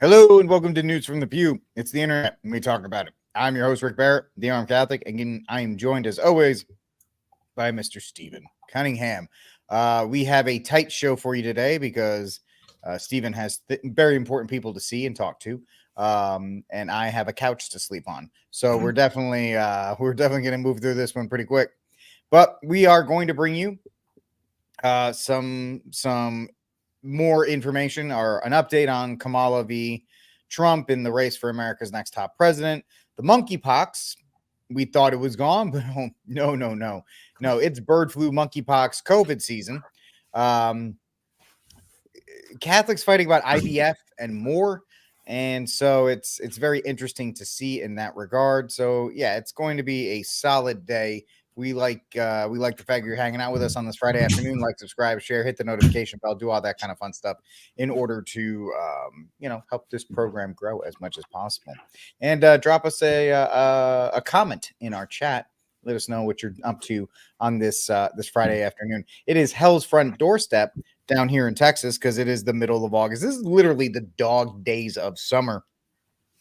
Hello and welcome to News from the Pew. It's the internet and we talk about it. I'm your host, Rick Barrett, the Armed Catholic, and I am joined as always by Mr. Stephen Cunningham. We have a tight show for you today because Stephen has very important people to see and talk to, and I have a couch to sleep on. So we're definitely going to move through this one pretty quick. But we are going to bring you some more information or an update on Kamala v. Trump in the race for America's next top president. The monkeypox, we thought it was gone, but no. It's bird flu, monkeypox, COVID season. Catholics fighting about IVF and more. And so it's very interesting to see in that regard. So yeah, it's going to be a solid day. We like the fact you're hanging out with us on this Friday afternoon. Like, subscribe, share, hit the notification bell, do all that kind of fun stuff in order to help this program grow as much as possible. And drop us a comment in our chat. Let us know what you're up to on this Friday afternoon. It is hell's front doorstep down here in Texas because it is the middle of August. This is literally the dog days of summer.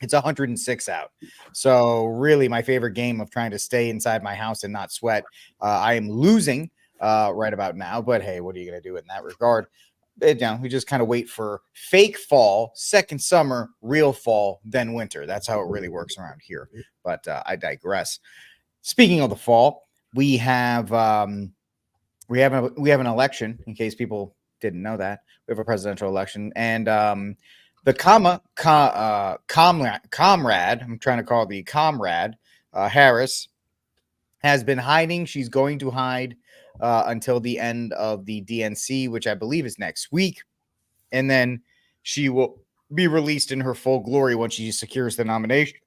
It's 106 out. So really my favorite game of trying to stay inside my house and not sweat. I am losing right about now, but hey, what are you going to do in that regard? We just kind of wait for fake fall, second summer, real fall, then winter. That's how it really works around here. But I digress. Speaking of the fall, we have an election, in case people didn't know that. We have a presidential election, and the comrade, I'm trying to call the comrade, Harris, has been hiding. She's going to hide until the end of the DNC, which I believe is next week. And then she will be released in her full glory once she secures the nomination,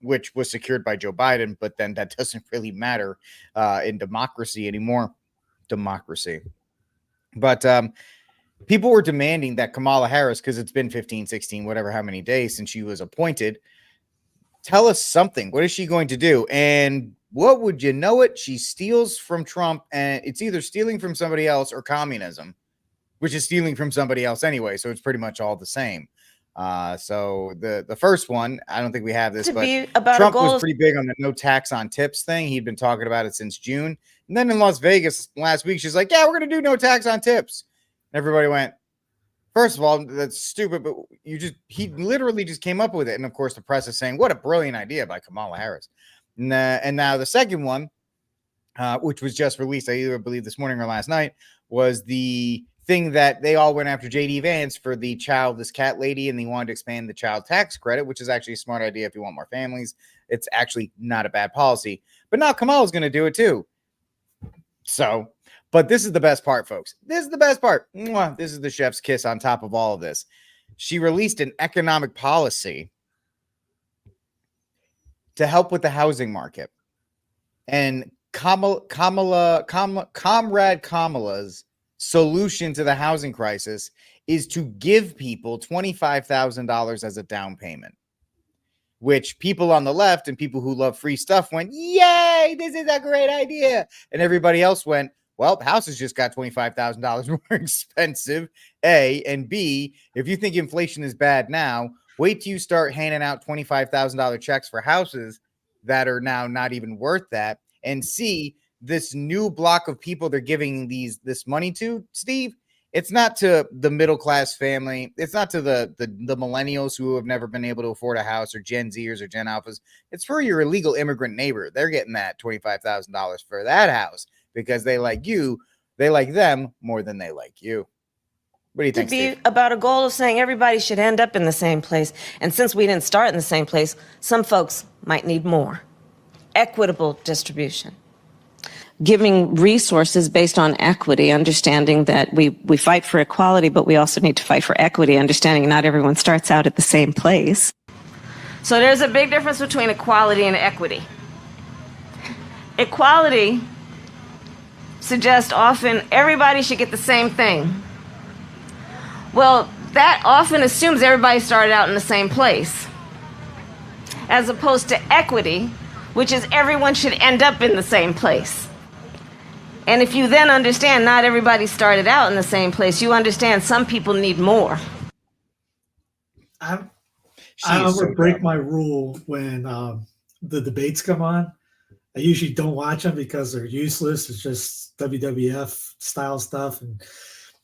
which was secured by Joe Biden. But then that doesn't really matter in democracy anymore. But people were demanding that Kamala Harris, because it's been 15, 16, whatever, how many days since she was appointed, tell us something. What is she going to do? And what would you know it? She steals from Trump, and it's either stealing from somebody else or communism, which is stealing from somebody else anyway. So it's pretty much all the same. So the first one, I don't think we have this, but Trump was pretty big on the no tax on tips thing. He'd been talking about it since June. And then in Las Vegas last week, she's like, yeah, we're going to do no tax on tips. Everybody went, first of all, that's stupid, but he literally just came up with it. And of course, the press is saying, what a brilliant idea by Kamala Harris. And now the second one, which was just released, I either believe this morning or last night, was the thing that they all went after JD Vance for the childless cat lady, and they wanted to expand the child tax credit, which is actually a smart idea if you want more families. It's actually not a bad policy. But now Kamala's going to do it too. So... But this is the best part, folks. This is the best part. This is the chef's kiss on top of all of this. She released an economic policy to help with the housing market. And Comrade Kamala's solution to the housing crisis is to give people $25,000 as a down payment, which people on the left and people who love free stuff went, yay, this is a great idea. And everybody else went, well, houses just got $25,000 more expensive, A, and B, if you think inflation is bad now, wait till you start handing out $25,000 checks for houses that are now not even worth that, and C, this new block of people they're giving this money to, Steve, it's not to the middle-class family. It's not to the millennials who have never been able to afford a house, or Gen Zers or Gen Alphas. It's for your illegal immigrant neighbor. They're getting that $25,000 for that house, because they like you, they like them more than they like you. What do you think, Steve? About a goal of saying everybody should end up in the same place. And since we didn't start in the same place, some folks might need more. Equitable distribution. Giving resources based on equity, understanding that we fight for equality, but we also need to fight for equity, understanding not everyone starts out at the same place. So there's a big difference between equality and equity. Equality suggest often everybody should get the same thing. Well, that often assumes everybody started out in the same place, as opposed to equity, which is everyone should end up in the same place. And if you then understand not everybody started out in the same place, you understand some people need more. She is so break dumb. my rule when the debates come on. I usually don't watch them because they're useless. It's just WWF style stuff, and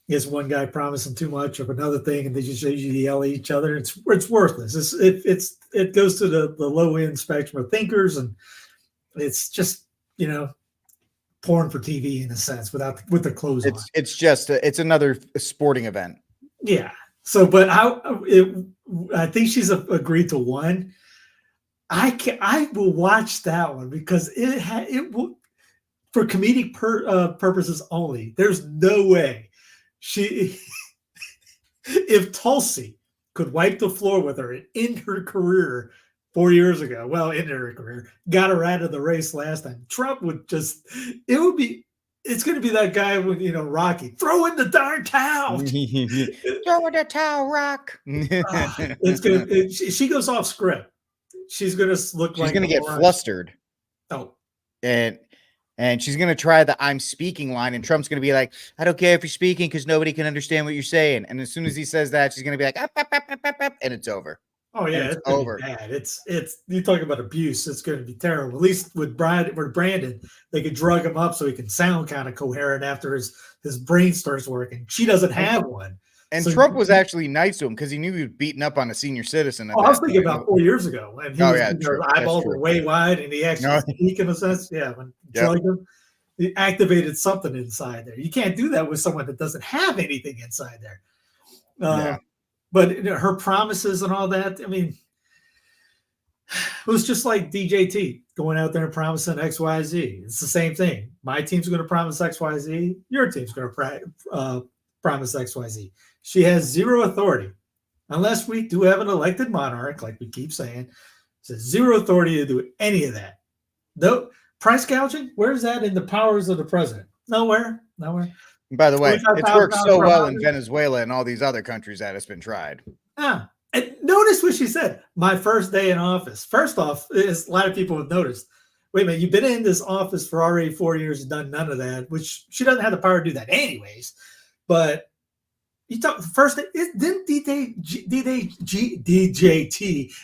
there's one guy promising too much of another thing, and they just usually yell at each other. It's worthless. It goes to the low end spectrum of thinkers, and it's just porn for TV in a sense with the clothes on. It's just it's another sporting event. Yeah. So, but I think she's agreed to one. I will watch that one because it will for comedic purposes only. There's no way if Tulsi could wipe the floor with her and end her career 4 years ago, end her career, got her out of the race last time. Trump would it's going to be that guy with, Rocky, throw in the darn towel. Throw in the towel, Rock. She goes off script. She's going to look like she's going to get flustered. Oh. And she's going to try the I'm speaking line, and Trump's going to be like, I don't care if you're speaking because nobody can understand what you're saying. And as soon as he says that, she's going to be like, up, up, up, up, up, up, and it's over. Oh yeah, it's over. Bad. It's you talk about abuse. It's going to be terrible. At least with Brandon, they could drug him up so he can sound kind of coherent after his brain starts working. She doesn't have one. And so Trump was actually nice to him because he knew he was beating up on a senior citizen. I was thinking about 4 years ago, and his eyeballs were way wide, and he actually speak in a sense. Yeah, when drugged him, he activated something inside there. You can't do that with someone that doesn't have anything inside there. But her promises and all that, I mean, it was just like DJT going out there and promising XYZ. It's the same thing. My team's going to promise XYZ. Your team's going to promise XYZ. She has zero authority, unless we do have an elected monarch, like we keep saying. She has zero authority to do any of that. No price gouging. Where's that in the powers of the president? Nowhere. By the way, it's worked so well in Venezuela and all these other countries that it's been tried. Yeah. And notice what she said. My first day in office. First off, a lot of people have noticed. Wait a minute, you've been in this office for already 4 years and done none of that, which she doesn't have the power to do that anyways. But you talk first. Didn't DJT?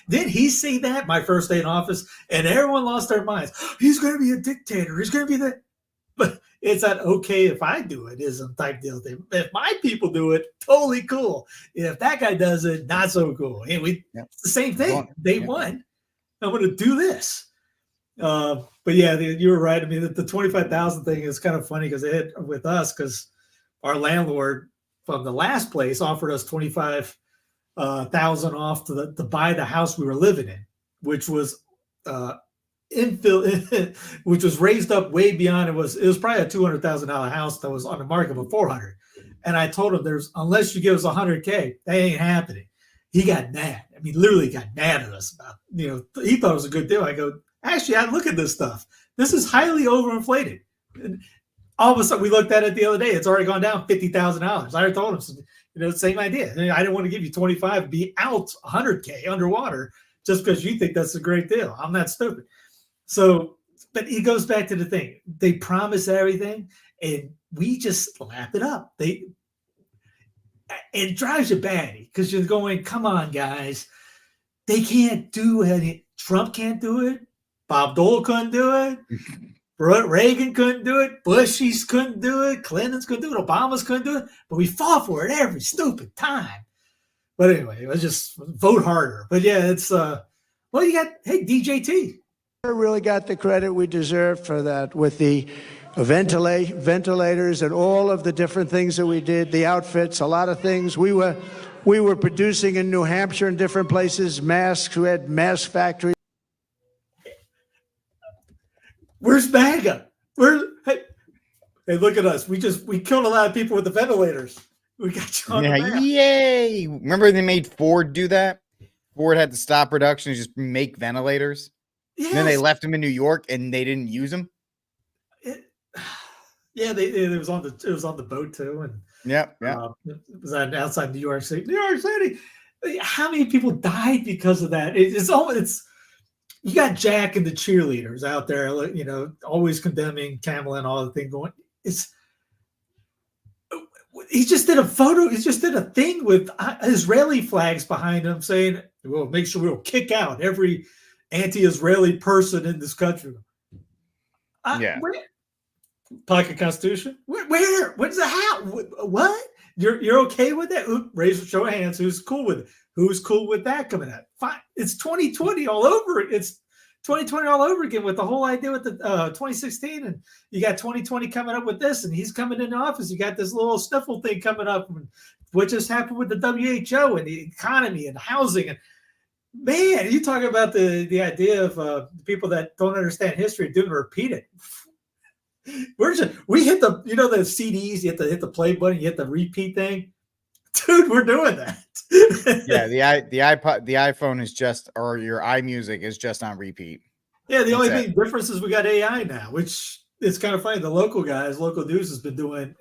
Did he say that my first day in office? And everyone lost their minds. He's going to be a dictator. He's going to be the. But it's not okay if I do it, isn't type deal thing. If my people do it, totally cool. If that guy does it, not so cool. And it's the same thing. Day one, I'm going to do this. But yeah, you were right. I mean, the 25,000 thing is kind of funny because they had with us because our landlord from the last place offered us 25,000 off to buy the house we were living in, which was which was raised up way beyond. It was probably a $200,000 house that was on the market for 400. And I told him, unless you give us $100K, that ain't happening. He got mad. I mean, literally got mad at us about. He thought it was a good deal. I go, actually, I look at this stuff. This is highly overinflated. And all of a sudden, we looked at it the other day. It's already gone down $50,000. I already told him, same idea. I didn't want to give you 25, be out $100K underwater just because you think that's a great deal. I'm not stupid. So, but he goes back to the thing. They promise everything, and we just lap it up. It drives you batty because you're going, come on, guys. They can't do it. Trump can't do it. Bob Dole couldn't do it. Reagan couldn't do it. Bushies couldn't do it. Clintons couldn't do it. Obamas couldn't do it. But we fought for it every stupid time. But anyway, let's just vote harder. But yeah, it's you got DJT. Really got the credit we deserve for that with the ventilators and all of the different things that we did, the outfits, a lot of things. We were producing in New Hampshire and different places, masks. We had mask factories. Where's MAGA? Hey, look at us. We killed a lot of people with the ventilators. We got you on the map. Yay. Remember they made Ford do that? Ford had to stop production and just make ventilators. Yes. Then they left them in New York and they didn't use them. It was on the boat too, and it was outside New York City. New York City. How many people died because of that? It's you got Jack and the cheerleaders out there, always condemning Kamala and all the thing going. He just did a photo. He just did a thing with Israeli flags behind him saying, We'll make sure we'll kick out every anti-Israeli person in this country. Pocket Constitution? Where? What's the how? What? You're okay with that? Raise show of hands. Who's cool with it? Who's cool with that coming out? Fine. It's 2020 all over. It's 2020 all over again with the whole idea with the 2016, and you got 2020 coming up with this, and he's coming into office. You got this little sniffle thing coming up. And what just happened with the WHO and the economy and housing, and man, you talk about the idea of people that don't understand history doing repeat it. We hit the the CDs, you have to hit the play button, you hit the repeat thing. Dude, we're doing that. Yeah, the iPhone is just, or your iMusic is just on repeat. Yeah, the only thing difference is we got AI now, which is kind of funny. The local news has been doing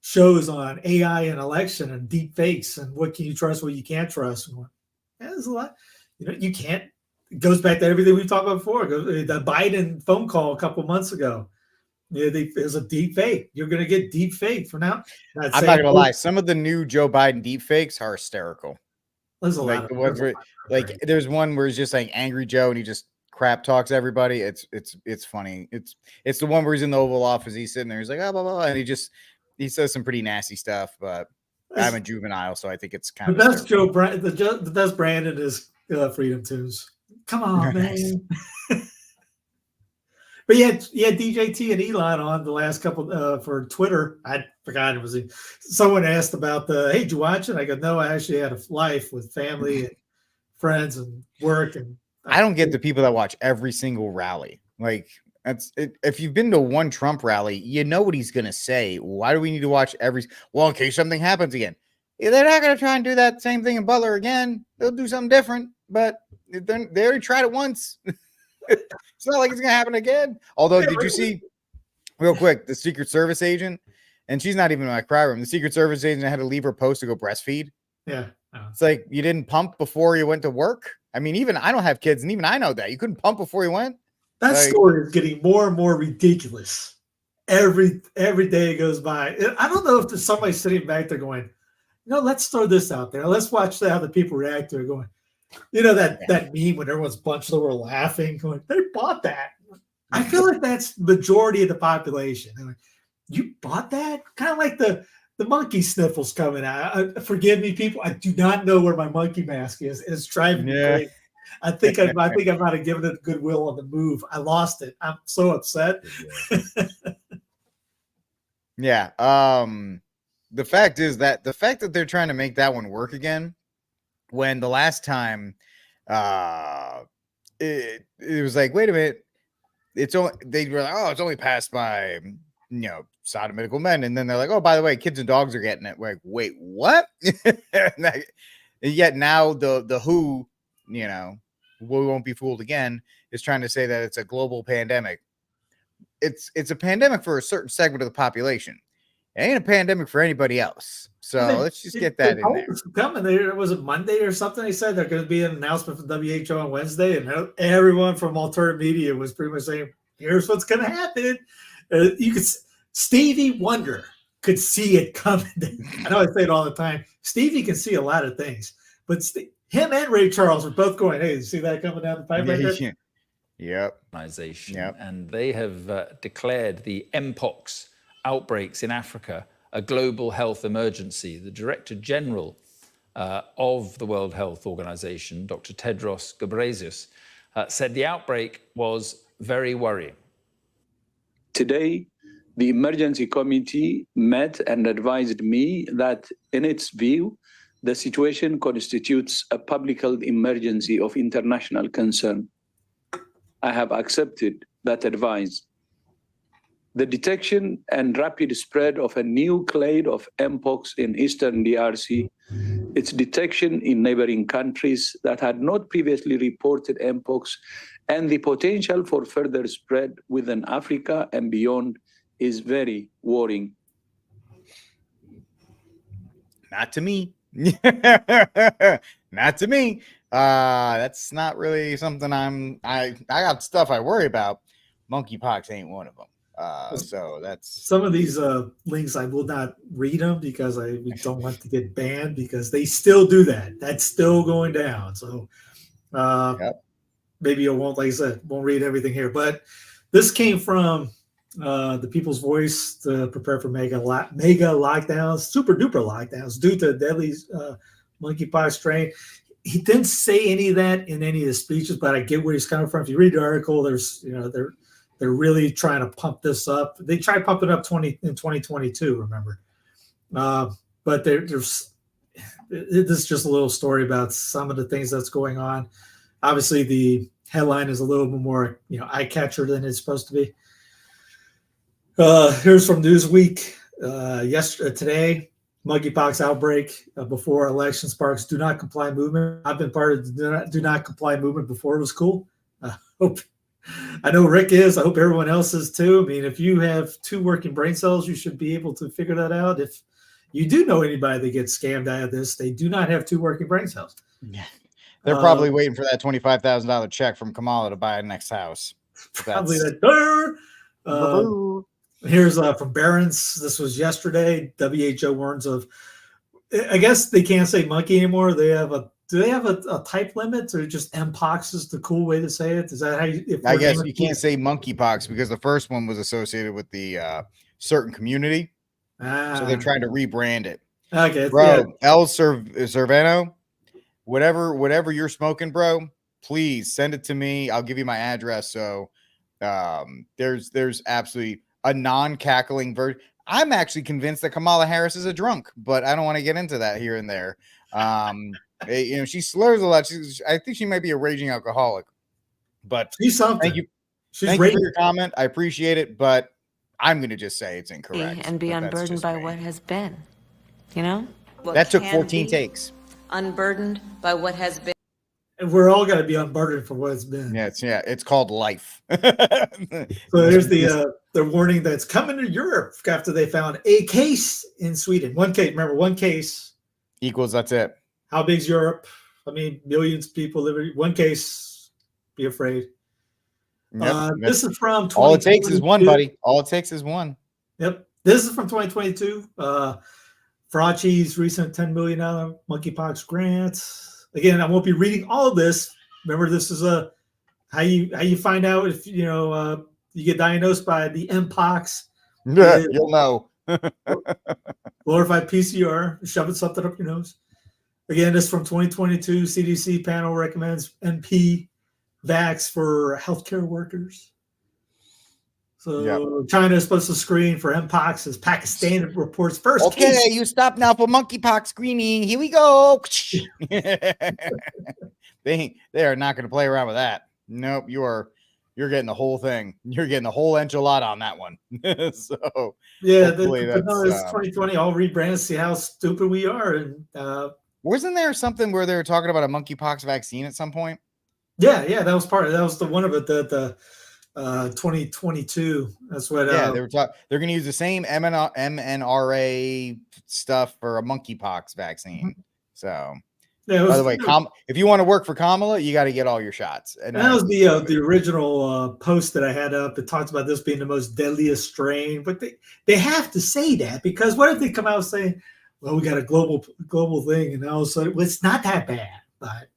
shows on AI and election and deep fakes and what can you trust, what you can't trust. There's a lot. You can't. It goes back to everything we've talked about before. The Biden phone call a couple months ago. Yeah, there's a deep fake. You're going to get deep fake for now. I'm not going to lie. Some of the new Joe Biden deep fakes are hysterical. There's a lot. There's one where he's just like angry Joe and he just crap talks everybody. It's funny. It's the one where he's in the Oval Office. He's sitting there. He's like, blah, blah, blah. And he says some pretty nasty stuff, but I'm a juvenile, so I think it's kind of the best the best Brandon is Freedom Tunes. Come on, man. But yeah, DJT and Elon on the last couple for Twitter. I forgot it was someone asked about hey, did you watch it? I go, no, I actually had a life with family and friends and work. And I don't get the people that watch every single rally. Like that's it. If you've been to one Trump rally, you know what he's gonna say. Why do we need to watch in case something happens again? Yeah, they're not gonna try and do that same thing in Butler again. They'll do something different, but they already tried it once. It's not like it's gonna happen again. Although, did you see real quick the Secret Service agent? And she's not even in my cry room. The Secret Service agent had to leave her post to go breastfeed. Yeah, it's like you didn't pump before you went to work. I mean, even I don't have kids, and even I know that you couldn't pump before you went. That story is getting more and more ridiculous every day it goes by. I don't know if there's somebody sitting back there going, let's throw this out there. Let's watch how the people react to it. Going. That meme when everyone's bunched over laughing, going, they bought that. I feel like that's the majority of the population. Like, you bought that? Kind of like the monkey sniffles coming out. Forgive me, people. I do not know where my monkey mask is. It's driving me crazy. I think I might have given it goodwill on the move. I lost it. I'm so upset. Yeah. The fact is that they're trying to make that one work again. When the last time it was like, wait a minute, they were like, it's only passed by sodomitic men, and then they're like, oh, by the way, kids and dogs are getting it. We're like, wait, what? Yet now the WHO, we won't be fooled again, is trying to say that it's a global pandemic. It's a pandemic for a certain segment of the population. It ain't a pandemic for anybody else. So let's just get that in there. Coming. Was it Monday or something? They said there's going to be an announcement from WHO on Wednesday, and everyone from alternative media was pretty much saying, "Here's what's going to happen." You could Stevie Wonder could see it coming. I know I say it all the time. Stevie can see a lot of things, but him and Ray Charles are both going, "Hey, you see that coming down the pipe right there?" Yep. And they have declared the Mpox outbreaks in Africa a global health emergency. The Director General of the World Health Organization, Dr. Tedros Ghebreyesus, said the outbreak was very worrying. Today, the emergency committee met and advised me that, in its view, the situation constitutes a public health emergency of international concern. I have accepted that advice. The detection and rapid spread of a new clade of Mpox in eastern DRC, its detection in neighboring countries that had not previously reported Mpox, and the potential for further spread within Africa and beyond is very worrying. Not to me. Not to me. That's not really something I got stuff I worry about. Monkeypox ain't one of them. So that's some of these links. I will not read them because I don't want to get banned because they still do that. That's still going down. So maybe I won't, like I said, won't read everything here. But this came from the People's Voice to prepare for mega lockdowns, super duper lockdowns due to deadly monkeypox strain. He didn't say any of that in any of his speeches, but I get where he's coming from. If you read the article, there's they're really trying to pump this up. They tried pumping up in 2022, remember? But there's this is just a little story about some of the things that's going on. Obviously, the headline is a little bit more, eye catcher than it's supposed to be. Here's from Newsweek today. Monkeypox outbreak before election sparks do not comply movement. I've been part of the do not comply movement before it was cool. I know Rick is. I hope everyone else is too. I mean, if you have 2 working brain cells, you should be able to figure that out. If you do know anybody that gets scammed out of this, they do not have 2 working brain cells. Yeah. They're probably waiting for that $25,000 check from Kamala to buy a next house. Probably that. Here's from Barron's. This was yesterday. WHO warns of. I guess they can't say monkey anymore. Do they have a type limit, or just Mpox is the cool way to say it? Is that how you? I guess you can't say monkeypox because the first one was associated with the certain community, so they're trying to rebrand it. Okay, bro. El Cerveno, whatever you're smoking, bro. Please send it to me. I'll give you my address. So there's absolutely a non-cackling version. I'm actually convinced that Kamala Harris is a drunk, but I don't want to get into that here and there. She slurs a lot. I think she might be a raging alcoholic, but she's something. Thank you for your comment. I appreciate it, but I'm going to just say it's incorrect. And be unburdened by what has been, that took 14 takes. Unburdened by what has been. And we're all going to be unburdened for what it's been. It's called life. So there's the warning that's coming to Europe after they found a case in Sweden. One case, remember, one case equals, that's it. How big's Europe? I mean, millions of people live in one case. Be afraid. Yep. This is from all it takes is one, buddy. All it takes is one. Yep. This is from 2022. Fauci's recent $10 million monkeypox grant. Again, I won't be reading all of this. Remember, this is how you find out if you get diagnosed by the Mpox. Yeah, you'll know. Glorified PCR, shoving something up your nose. Again, this is from 2022. CDC panel recommends NP vax for healthcare workers. So China is supposed to screen for Mpox as Pakistan reports first. Okay, case. You stop now for monkeypox screening. Here we go. They are not going to play around with that. Nope, you're getting the whole thing. You're getting the whole enchilada on that one. So yeah, it's 2020. I'll rebrand, see how stupid we are. And wasn't there something where they were talking about a monkeypox vaccine at some point? Yeah, that was part of that. Was the one of it that the 2022. That's what. They were talking. They're going to use the same mNRA stuff for a monkeypox vaccine. So, by the way, if you want to work for Kamala, you got to get all your shots. And that was the original post that I had up. It talks about this being the most deadliest strain, but they have to say that because what if they come out saying, "Well, we got a global thing," and all of a sudden, well, it's not that bad, but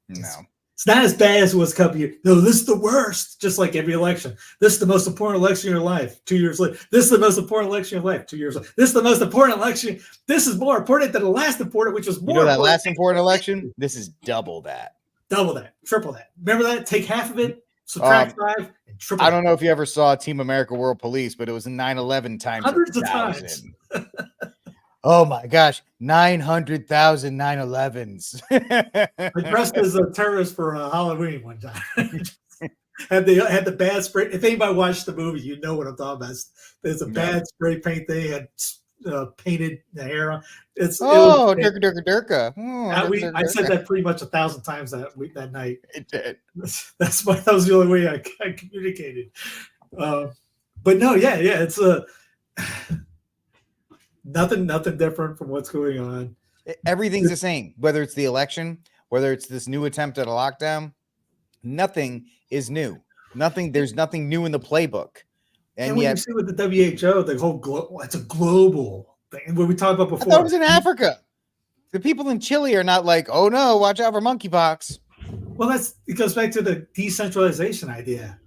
no. It's not as bad as what's coming here. No, this is the worst. Just like every election. This is the most important election of your life. 2 years later. This is the most important election of your life. 2 years later. This is the most important election. This is more important than the last important, which was more that last important election? This is double that. Double that. Triple that. Remember that? Take half of it, subtract 5, and triple I don't know if you ever saw Team America World Police, but it was 9/11 times hundreds of times. Oh my gosh, 900,000 9/11s. I dressed as a terrorist for Halloween one time. had the bad spray. If anybody watched the movie, you know what I'm talking about. There's a bad spray paint they had painted the hair on. Durka. I said that pretty much 1,000 times that night. It did. That was the only way I communicated. But no, it's Nothing different from what's going on. Everything's the same, whether it's the election, whether it's this new attempt at a lockdown. Nothing is new. There's nothing new in the playbook. And when you see with the WHO, the whole it's a global thing. What we talked about before. I thought it was in Africa. The people in Chile are not like, oh no, watch out for monkeypox. Well, it goes back to the decentralization idea.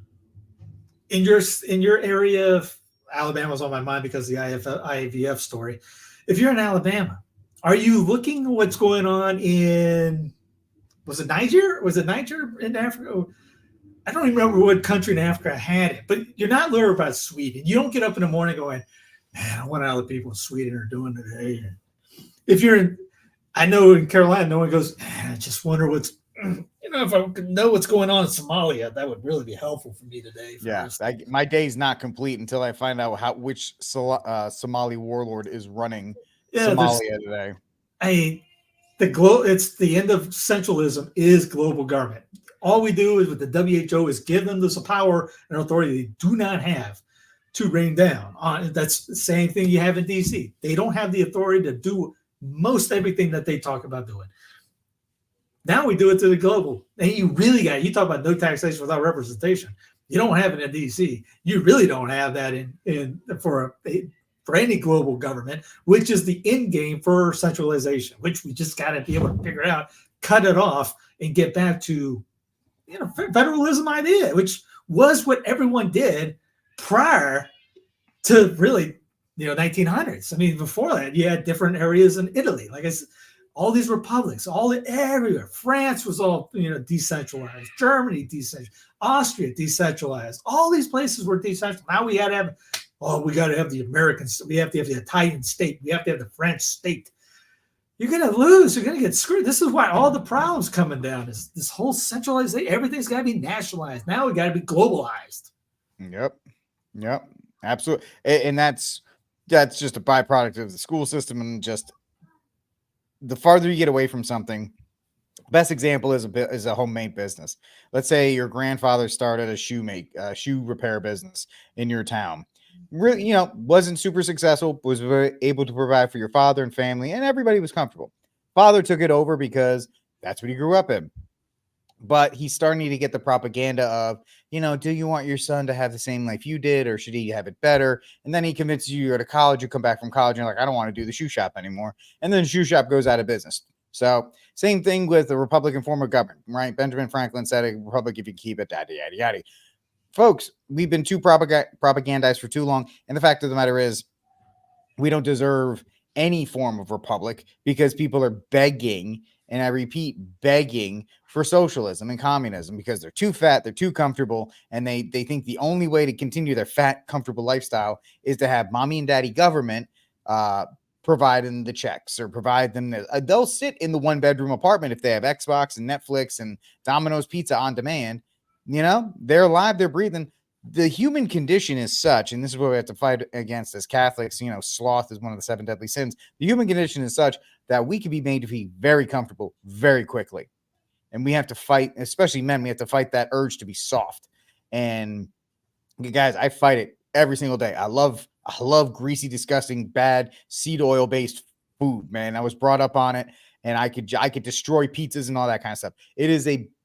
In your area of Alabama's on my mind because of the IVF story. If you're in Alabama, are you looking at what's going on in, was it Niger? Was it Niger in Africa? I don't even remember what country in Africa had it, but you're not learning about Sweden. You don't get up in the morning going, man, I wonder how the people in Sweden are doing today. If you're in, I know in Carolina, no one goes, I just wonder what's, if I could know what's going on in Somalia, that would really be helpful for me today. My day's not complete until I find out which Somali warlord is running Somalia today. It's the end of centralism is global government. All we do is with the WHO is give them this power and authority they do not have to rain down on. That's the same thing you have in DC. They don't have the authority to do most everything that they talk about doing. Now we do it to the global. And you talk about no taxation without representation. You don't have it in DC. You really don't have that for any global government, which is the end game for centralization, which we just got to be able to figure out, cut it off, and get back to federalism idea, which was what everyone did prior to really 1900s. I mean, before that, you had different areas in Italy, like I said, all these republics, everywhere. France was all decentralized. Germany decentralized. Austria decentralized. All these places were decentralized. Now we got to have. Oh, we got to have the Americans. We have to have the Italian state. We have to have the French state. You're going to lose. You're going to get screwed. This is why all the problems coming down is this whole centralization. Everything's got to be nationalized. Now we got to be globalized. Yep. Absolutely. And that's just a byproduct of the school system, and just the farther you get away from something. Best example is a homemade business. Let's say your grandfather started a shoe repair business in your town. Really, wasn't super successful, was able to provide for your father and family, and everybody was comfortable. Father took it over because that's what he grew up in. But he's starting to get the propaganda of, do you want your son to have the same life you did, or should he have it better? And then he convinces you to go to college, you come back from college, and you're like, I don't want to do the shoe shop anymore. And then the shoe shop goes out of business. So same thing with the Republican form of government, right? Benjamin Franklin said a republic if you keep it, yada, yada, yada. Folks, we've been too propagandized for too long. And the fact of the matter is, we don't deserve any form of republic because people are begging, and I repeat, begging for socialism and communism because they're too fat, they're too comfortable, and they think the only way to continue their fat, comfortable lifestyle is to have mommy and daddy government provide them the checks or provide them. They'll sit in the one-bedroom apartment if they have Xbox and Netflix and Domino's Pizza on demand. They're alive, they're breathing. The human condition is such, and this is what we have to fight against as Catholics. Sloth is one of the 7 deadly sins. The human condition is such that we can be made to be very comfortable very quickly. And we have to fight, especially men, we have to fight that urge to be soft. And guys, I fight it every single day. I love greasy, disgusting, bad seed oil based food, man. I was brought up on it, and I could destroy pizzas and all that kind of stuff.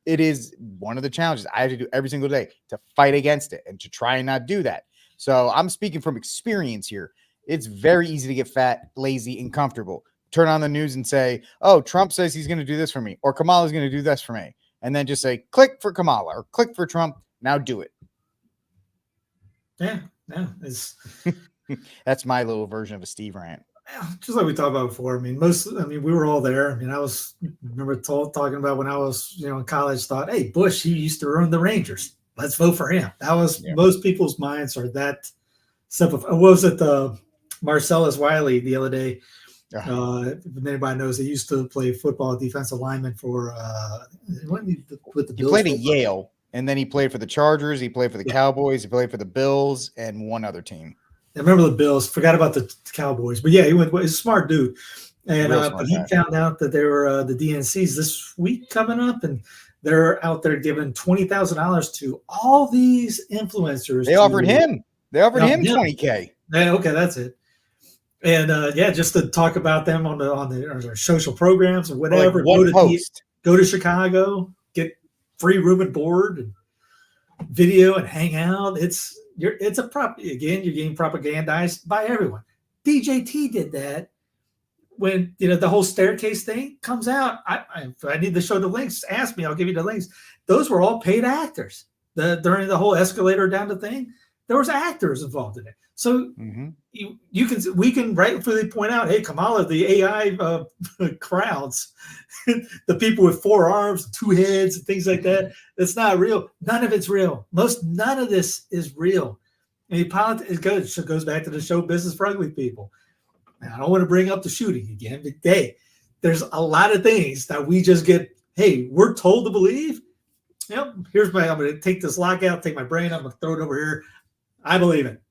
It is one of the challenges I have to do every single day to fight against it and to try and not do that. So I'm speaking from experience here. It's very easy to get fat, lazy, and comfortable. Turn on the news and say, oh, Trump says he's going to do this for me, or Kamala is going to do this for me. And then just say, click for Kamala or click for Trump. Now do it. Yeah. That's my little version of a Steve rant. Just like we talked about before. We were all there. I remember talking about when I was, in college, thought, hey, Bush, he used to run the Rangers. Let's vote for him. That was most people's minds are that simple. What was it? Marcellus Wiley the other day. If anybody knows, he used to play football defensive lineman for with the Bills. He played at Yale, and then he played for the Chargers. He played for the Cowboys. He played for the Bills and one other team. I remember the Bills. Forgot about the Cowboys, but yeah, he's a smart dude. And but he found out that there were the DNCs this week coming up, and they're out there giving $20,000 to all these influencers. They offered him $20K. Okay, that's it. And just to talk about them on their social programs or whatever. Go to Chicago, get free room and board and video and hang out. You're getting propagandized by everyone. DJT did that when the whole staircase thing comes out. If I need to show the links, ask me, I'll give you the links. Those were all paid actors. During the whole escalator down the thing, there was actors involved in it. So we can rightfully point out, hey, Kamala, the AI crowds, the people with 4 arms, 2 heads, and things like that. It's not real. None of it's real. None of this is real. And politics goes back to the show business for ugly people. Now, I don't want to bring up the shooting again, but hey, there's a lot of things that we just get. Hey, we're told to believe. I'm going to take this lockout, take my brain, I'm going to throw it over here. I believe it.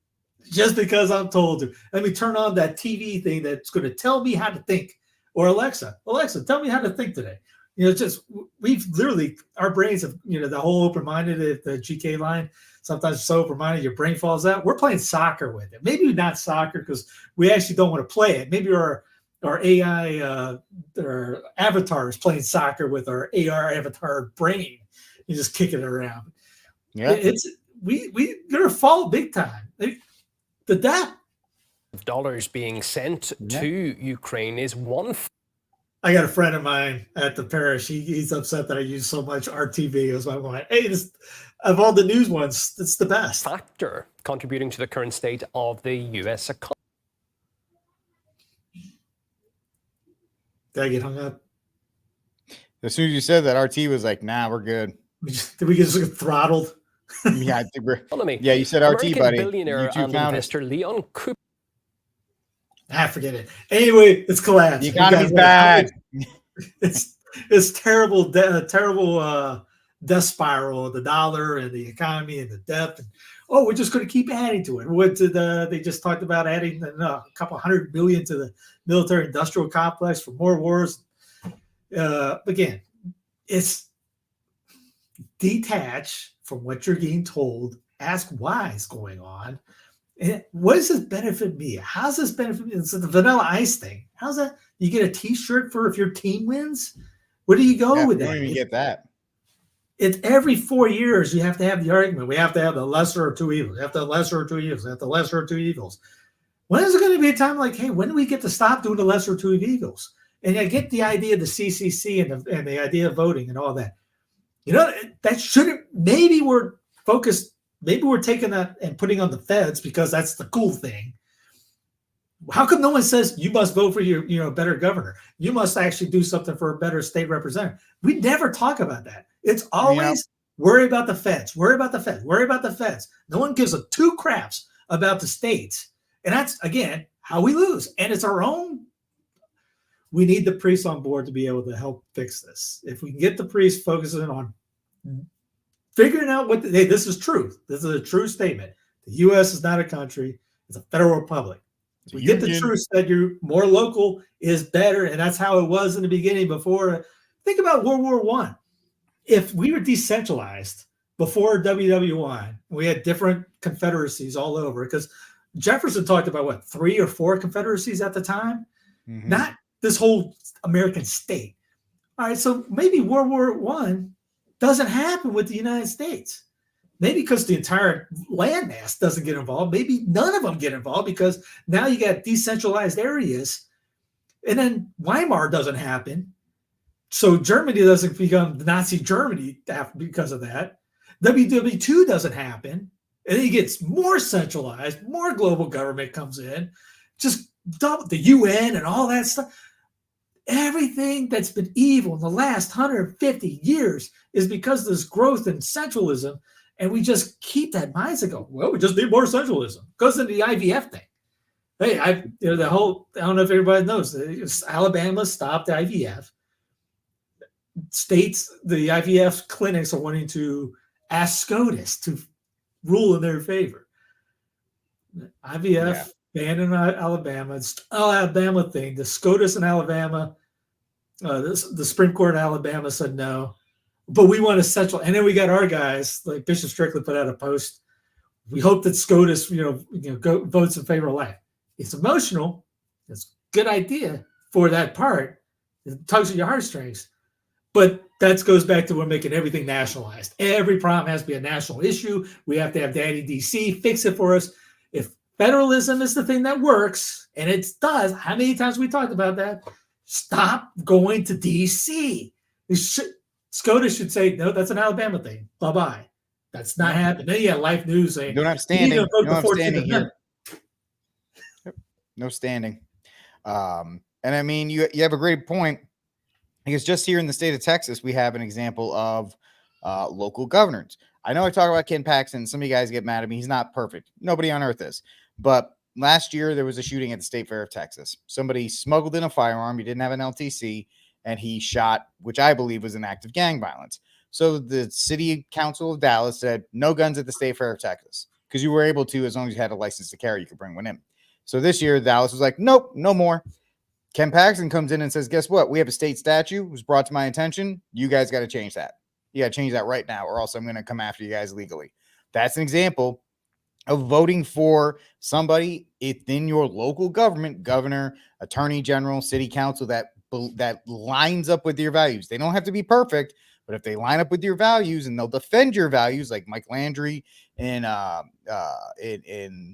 Just because I'm told to. Let me turn on that TV thing that's going to tell me how to think. Or Alexa, tell me how to think today. We've literally, our brains have, the whole open-minded, the GK line, sometimes it's so open-minded, your brain falls out. We're playing soccer with it. Maybe not soccer because we actually don't want to play it. Maybe our AI, our avatar is playing soccer with our AR avatar brain. You just kick it around. Yeah, we're going to fall big time. The debt of dollars being sent to Ukraine is one. I got a friend of mine at the parish. He's upset that I use so much RTV. It was my point. Hey, of all the news ones, it's the best factor contributing to the current state of the U.S. economy. Did I get hung up? As soon as you said that, RT was like, "Nah, we're good." Did we just get throttled? Yeah, I think we're. Yeah, you said American RT, buddy. Billionaire and investor Leon Cooper. Forget it. Anyway, it's collapsed. The economy's bad. It's terrible, terrible death spiral of the dollar and the economy and the debt. And, we're just going to keep adding to it. What did they just talked about adding a couple $100 billion to the military-industrial complex for more wars. Again, it's detach from what you're getting told. Ask why it's going on. And what does this benefit me? How's this benefit me? It's the Vanilla Ice thing. How's that? You get a T-shirt for if your team wins? Where do you go with that? I don't even get that. It's every 4 years you have to have the argument. We have to have the lesser of 2 evils. We have the lesser of 2 evils. We have the lesser of 2 evils. When is it going to be a time like, hey, when do we get to stop doing the lesser of 2 evils? And I get the idea of the CCC and the idea of voting and all that. That shouldn't. Maybe we're focused. Maybe we're taking that and putting on the feds because that's the cool thing. How come no one says you must vote for your better governor? You must actually do something for a better state representative. We never talk about that. It's always worry about the feds, worry about the feds, worry about the feds. No one gives a 2 craps about the states. And that's, again, how we lose. And it's our own. We need the priests on board to be able to help fix this. If we can get the priests focusing on figuring out hey, this is truth. This is a true statement. The U.S. is not a country. It's a federal republic. We get the truth that you're more local is better. And that's how it was in the beginning before. Think about World War I. If we were decentralized before WW1, we had different confederacies all over because Jefferson talked about 3 or 4 confederacies at the time, not this whole American state. All right. So maybe World War I doesn't happen with the United States. Maybe because the entire landmass doesn't get involved. Maybe none of them get involved because now you got decentralized areas. And then Weimar doesn't happen. So Germany doesn't become Nazi Germany because of that. WW2 doesn't happen. And then it gets more centralized, more global government comes in, just double the UN and all that stuff. Everything that's been evil in the last 150 years is because of this growth in centralism. And we just keep that mindset going, we just need more centralism. Goes into the IVF thing. Hey, I don't know if everybody knows, Alabama stopped the IVF. States, the IVF clinics are wanting to ask SCOTUS to rule in their favor. IVF banned in Alabama. It's Alabama thing. The SCOTUS in Alabama, the Supreme Court in Alabama said no. But we want a central, and then we got our guys like Bishop Strickland put out a post. We hope that SCOTUS, votes in favor of life. It's emotional. It's a good idea for that part. It tugs at your heartstrings. But that goes back to we're making everything nationalized. Every problem has to be a national issue. We have to have Daddy DC fix it for us. If federalism is the thing that works, and it does, how many times we talked about that? Stop going to DC. SCOTUS should say, no, that's an Alabama thing. Bye-bye. That's not happening. Then you have Life News saying, don't have standing. Here. No standing. And I mean, you have a great point. Because just here in the state of Texas, we have an example of local governors. I know I talk about Ken Paxton. Some of you guys get mad at me. He's not perfect. Nobody on earth is. But last year, there was a shooting at the State Fair of Texas. Somebody smuggled in a firearm. He didn't have an LTC, and he shot, which I believe was an act of gang violence. So the City Council of Dallas said, no guns at the State Fair of Texas. Because you were able to, as long as you had a license to carry, you could bring one in. So this year, Dallas was like, nope, no more. Ken Paxton comes in and says, guess what? We have a state statute. It was brought to my attention. You guys got to change that. You got to change that right now, or else I'm going to come after you guys legally. That's an example of voting for somebody within your local government, governor, attorney general, city council, that lines up with your values. They don't have to be perfect, but if they line up with your values and they'll defend your values, like Mike Landry in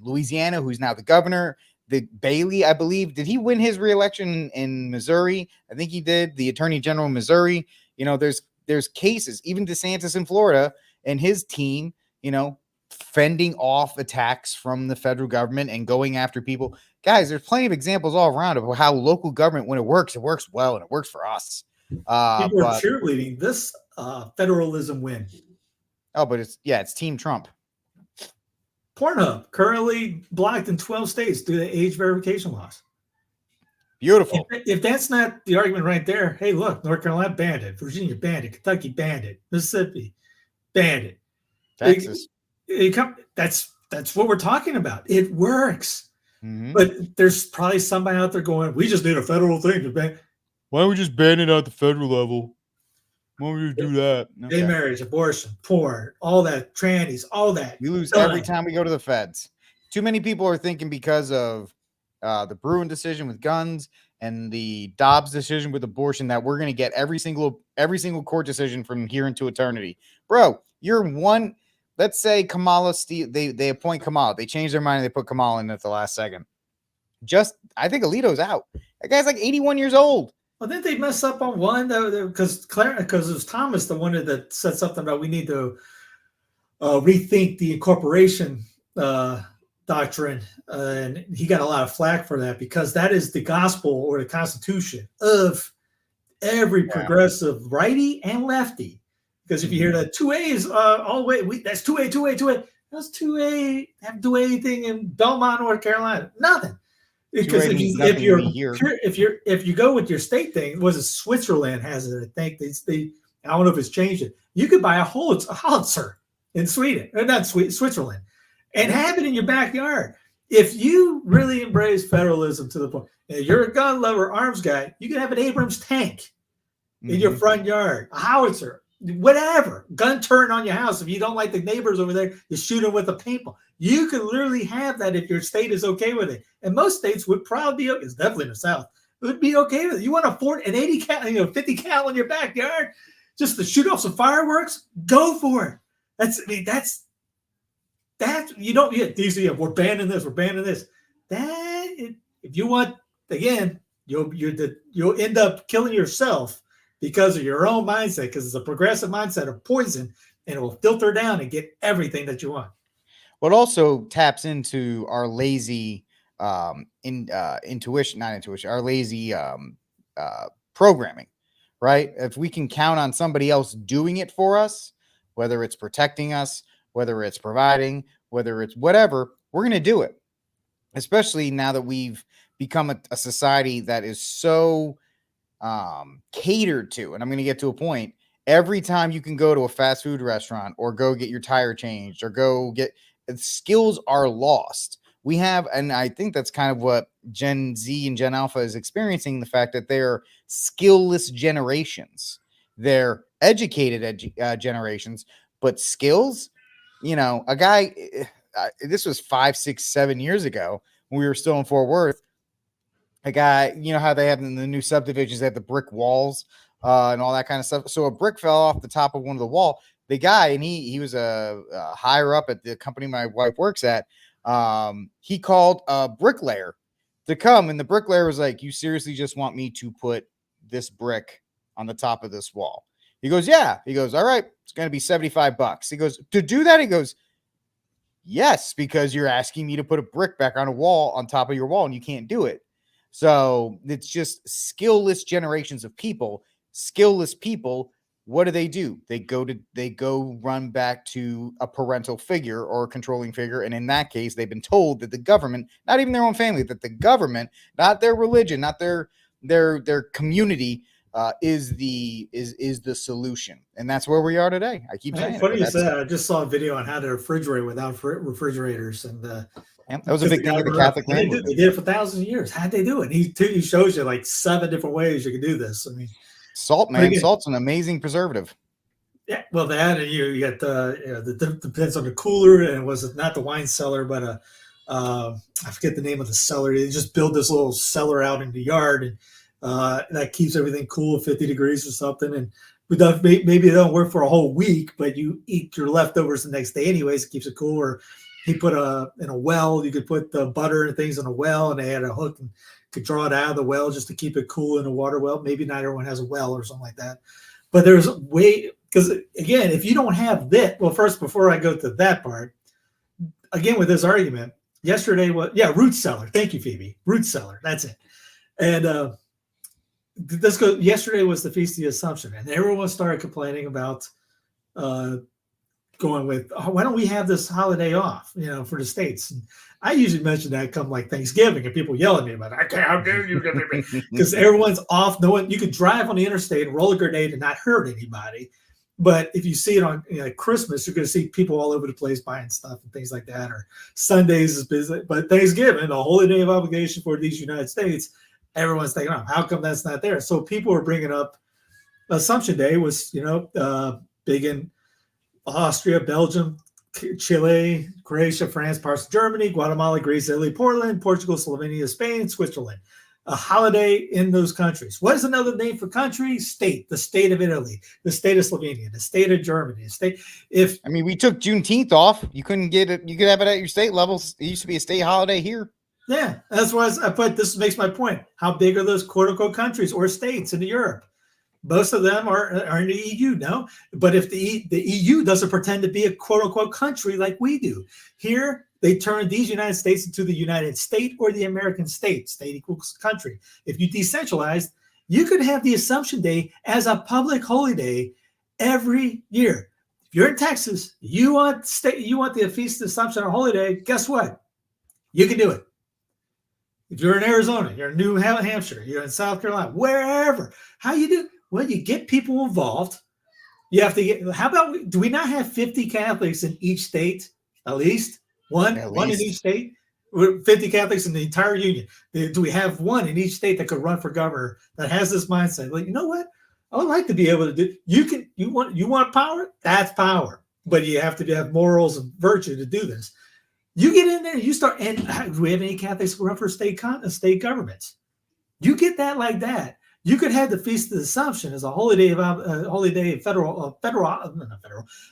Louisiana, who's now the governor. The Bailey, I believe, did he win his reelection in Missouri? I think he did. The attorney general in Missouri. You know, there's cases, even DeSantis in Florida and his team, you know, fending off attacks from the federal government and going after people. Guys, there's plenty of examples all around of how local government, when it works well and it works for us. People are cheerleading this federalism win. Oh, but it's Team Trump. Pornhub currently blocked in 12 states due to age verification laws. Beautiful. If that's not the argument right there, hey, look, North Carolina banned it, Virginia banned it, Kentucky banned it, Mississippi banned it, Texas. That's what we're talking about. It works. Mm-hmm. But there's probably somebody out there going, we just need a federal thing to ban. Why don't we just ban it at the federal level? Why don't we just do that? Gay marriage, abortion, porn, all that, trannies, all that. We lose every time we go to the feds. Too many people are thinking because of the Bruin decision with guns and the Dobbs decision with abortion that we're going to get every single court decision from here into eternity. Bro, you're one. Let's say Kamala, they appoint Kamala. They change their mind and they put Kamala in at the last second. I think Alito's out. That guy's like 81 years old. Well, didn't they mess up on one? Because it was Thomas, the one that said something about we need to rethink the incorporation doctrine. And he got a lot of flack for that because that is the gospel or the constitution of every progressive righty and lefty. Because if you hear that 2A's all the way, that's 2A. That's 2A. Have to do anything in Belmont, North Carolina? Nothing. Because if you go with your state thing, was it Switzerland has it? I think they I don't know if it's changed it. You could buy a howitzer in Sweden, or not Switzerland, and have it in your backyard. If you really embrace federalism to the point, and you're a gun lover, arms guy, you can have an Abrams tank in your front yard, a howitzer, whatever, gun turret on your house. If you don't like the neighbors over there, you shoot them with a paintball. You can literally have that if your state is okay with it. And most states would probably be, it's definitely in the South, would be okay with it. You want an 80 cal, 50 cal in your backyard just to shoot off some fireworks? Go for it. That's you don't get DC. We're banning this. If you want, again, you'll end up killing yourself because of your own mindset, because it's a progressive mindset of poison, and it will filter down and get everything that you want. Well, it also taps into our lazy intuition, our lazy programming, right? If we can count on somebody else doing it for us, whether it's protecting us, whether it's providing, whether it's whatever, we're going to do it. Especially now that we've become a society that is so catered to. And I'm going to get to a point. Every time you can go to a fast food restaurant or go get your tire changed or go get, skills are lost. We have, and I think that's kind of what Gen Z and Gen Alpha is experiencing, the fact that they're skillless generations. They're educated generations, but skills, a guy, this was 5, 6, 7 years ago when we were still in Fort Worth. A guy, how they have in the new subdivisions, they have the brick walls and all that kind of stuff. So a brick fell off the top of one of the wall. The guy, and he was a higher up at the company my wife works at. He called a bricklayer to come, and the bricklayer was like, "You seriously just want me to put this brick on the top of this wall?" He goes, "Yeah." He goes, "All right, it's going to be $75." He goes, "To do that?" He goes, "Yes, because you're asking me to put a brick back on a wall on top of your wall, and you can't do it." So it's just skillless generations of people, skillless people. What do? They go run back to a parental figure or a controlling figure. And in that case, they've been told that the government, not even their own family, that the government, not their religion, not their community, is the solution. And that's where we are today. I keep saying funny you say that. I just saw a video on how to refrigerate without refrigerators, and that was a big thing with the Catholic man. They did it for thousands of years. How'd they do it? He shows you like 7 different ways you can do this. I mean, salt, man. Salt's an amazing preservative. Yeah, well, that, and you got the depends on the cooler, and was it not the wine cellar, but I forget the name of the cellar. They just build this little cellar out in the yard, and that keeps everything cool at 50 degrees or something. And maybe it don't work for a whole week, but you eat your leftovers the next day anyways. It keeps it cool. Or he put in a well. You could put the butter and things in a well, and they had a hook and could draw it out of the well just to keep it cool in a water well. Maybe not everyone has a well or something like that, but there's a way, because again, if you don't have that, well, first, before I go to that part, again, with this argument, yesterday was, root cellar. Thank you, Phoebe. Root cellar. That's it. And yesterday was the Feast of the Assumption, and everyone started complaining about going with, why don't we have this holiday off, for the states? And I usually mention that come like Thanksgiving, and people yell at me about it. How dare you? Because everyone's off. No one, you could drive on the interstate and roll a grenade and not hurt anybody. But if you see it on Christmas, you're going to see people all over the place buying stuff and things like that. Or Sundays is busy, but Thanksgiving, the holy day of obligation for these United States, everyone's thinking, oh, how come that's not there? So people were bringing up Assumption Day was, big in Austria, Belgium, Chile, Croatia, France, parts of Germany, Guatemala, Greece, Italy, Poland, Portugal, Slovenia, Spain, Switzerland. A holiday in those countries. What is another name for country? State. The state of Italy, the state of Slovenia, the state of Germany. The state. We took Juneteenth off. You couldn't get it. You could have it at your state levels. It used to be a state holiday here. Yeah, that's why I put. This makes my point. How big are those quote unquote countries or states in Europe? Most of them are in the EU, no. But if the EU doesn't pretend to be a quote unquote country like we do here, they turn these United States into the United State or the American state. State equals country. If you decentralize, you could have the Assumption Day as a public holiday every year. If you're in Texas, you want the Feast of Assumption or holiday, guess what? You can do it. If you're in Arizona, you're in New Hampshire, you're in South Carolina, wherever. How you do? Well, you get people involved. You have to get, how about, do we not have 50 Catholics in each state, at least? One in each state? 50 Catholics in the entire union. Do we have one in each state that could run for governor that has this mindset? Like, you know what? I would like to be able to do. You want power? That's power. But you have to have morals and virtue to do this. You get in there, you start. And do we have any Catholics who run for state governments? You get that like that. You could have the Feast of the Assumption as a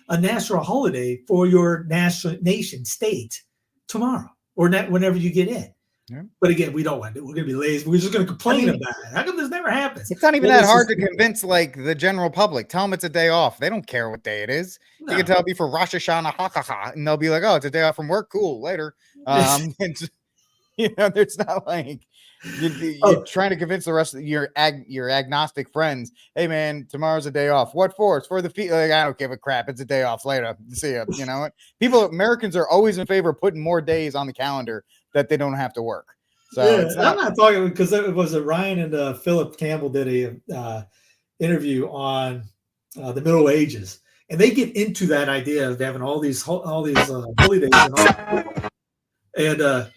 a national holiday for your nation state tomorrow or whenever you get in. Yeah. But again, we don't want to. We're going to be lazy. We're just going to complain about it. How come this never happens? It's not even that hard to convince like the general public. Tell them it's a day off. They don't care what day it is. No. You can tell me for Rosh Hashanah, and they'll be like, "Oh, it's a day off from work. Cool. Later." And, there's not like you're trying to convince the rest of your agnostic friends. Hey, man, tomorrow's a day off. What for? It's for the feet. Like, I don't give a crap. It's a day off. Later. See ya. You know what? Americans are always in favor of putting more days on the calendar that they don't have to work. So I'm not talking because it was Ryan and Philip Campbell did a interview on the Middle Ages, and they get into that idea of having all these holy days and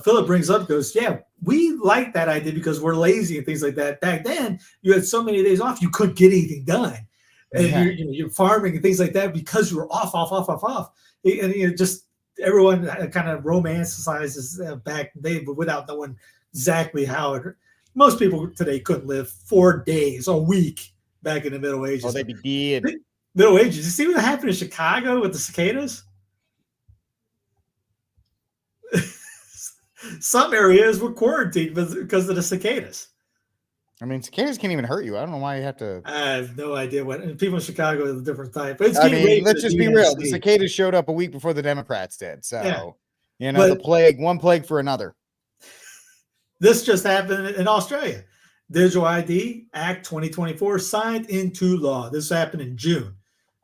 Philip brings up, goes, yeah, we like that idea because we're lazy and things like that. Back then, you had so many days off, you couldn't get anything done, and you're farming and things like that because you were off, and just. Everyone kind of romanticizes back then, but without knowing exactly how it. Most people today couldn't live 4 days a week back in the Middle Ages. Oh, they'd be dead. Middle Ages. You see what happened in Chicago with the cicadas? Some areas were quarantined because of the cicadas. I mean, cicadas can't even hurt you. I don't know why you have to. I have no idea what. And people in Chicago is a different type. But it's let's just be real. The cicadas showed up a week before the Democrats did. So, the plague, one plague for another. This just happened in Australia. Digital ID Act 2024 signed into law. This happened in June,